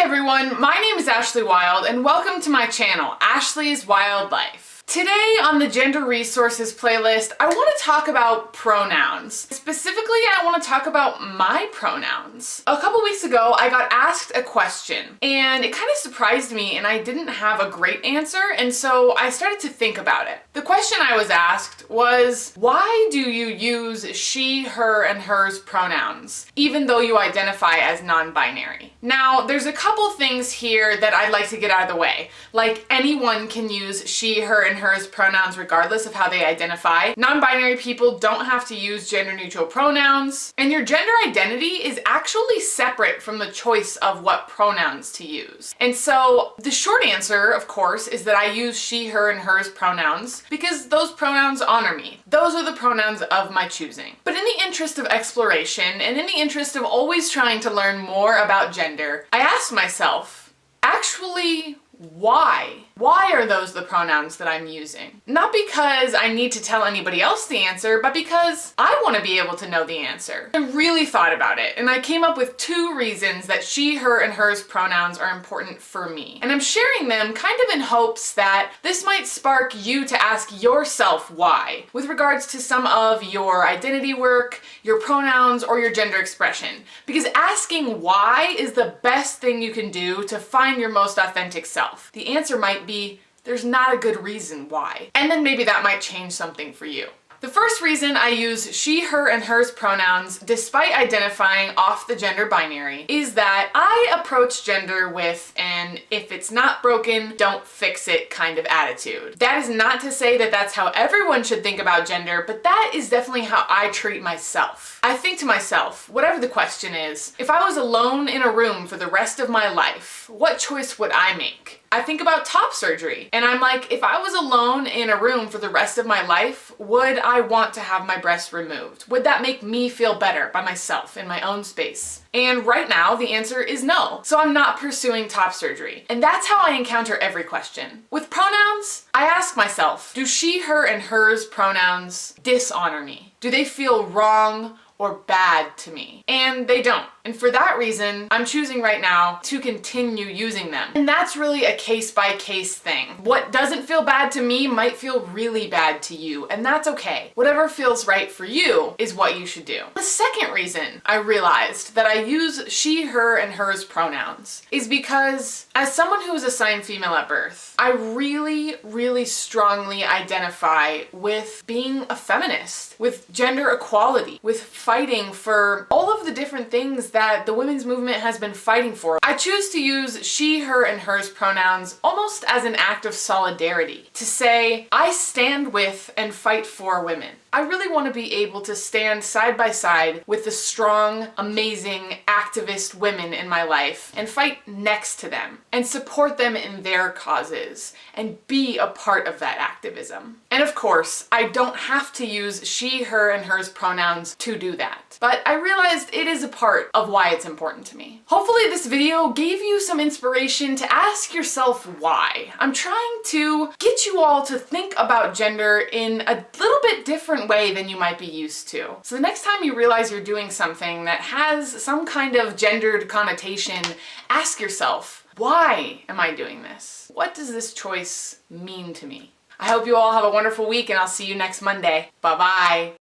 everyone, my name is Ashley Wylde and welcome to my channel, Ashley's Wylde Life. Today on the Gender Resources playlist, I want to talk about pronouns. Specifically, I want to talk about my pronouns. A couple weeks ago, I got asked a question and it kind of surprised me and I didn't have a great answer, and so I started to think about it. The question I was asked was, why do you use she, her, and hers pronouns, even though you identify as non-binary? Now, there's a couple things here that I'd like to get out of the way. Like, anyone can use she, her, and hers pronouns regardless of how they identify. Non-binary people don't have to use gender-neutral pronouns, and your gender identity is actually separate from the choice of what pronouns to use. And so the short answer, of course, is that I use she, her, and hers pronouns because those pronouns honor me. Those are the pronouns of my choosing. But in the interest of exploration and in the interest of always trying to learn more about gender, I asked myself, actually, why? Why are those the pronouns that I'm using? Not because I need to tell anybody else the answer, but because I want to be able to know the answer. I really thought about it, and I came up with 2 reasons that she, her, and hers pronouns are important for me. And I'm sharing them kind of in hopes that this might spark you to ask yourself why, with regards to some of your identity work, your pronouns, or your gender expression. Because asking why is the best thing you can do to find your most authentic self. The answer might be, there's not a good reason why. And then maybe that might change something for you. The first reason I use she, her, and hers pronouns, despite identifying off the gender binary, is that I approach gender with an if it's not broken, don't fix it kind of attitude. That is not to say that that's how everyone should think about gender, but that is definitely how I treat myself. I think to myself, whatever the question is, if I was alone in a room for the rest of my life, what choice would I make? I think about top surgery, and I'm like, if I was alone in a room for the rest of my life, would I want to have my breasts removed? Would that make me feel better by myself in my own space? And right now, the answer is no. So I'm not pursuing top surgery. And that's how I encounter every question. With pronouns, I ask myself, do she, her, and hers pronouns dishonor me? Do they feel wrong or bad to me? And they don't. And for that reason, I'm choosing right now to continue using them. And that's really a case-by-case thing. What doesn't feel bad to me might feel really bad to you, and that's okay. Whatever feels right for you is what you should do. The second reason I realized that I use she, her, and hers pronouns is because as someone who was assigned female at birth, I really strongly identify with being a feminist, with gender equality, with fighting for all of the different things that the women's movement has been fighting for. I choose to use she, her, and hers pronouns almost as an act of solidarity, to say, I stand with and fight for women. I really want to be able to stand side by side with the strong, amazing, activist women in my life and fight next to them and support them in their causes and be a part of that activism. And of course, I don't have to use she, her, and hers pronouns to do that. But I realized it is a part of why it's important to me. Hopefully this video gave you some inspiration to ask yourself why. I'm trying to get you all to think about gender in a little bit different way than you might be used to. So the next time you realize you're doing something that has some kind of gendered connotation, ask yourself, why am I doing this? What does this choice mean to me? I hope you all have a wonderful week, and I'll see you next Monday. Bye-bye.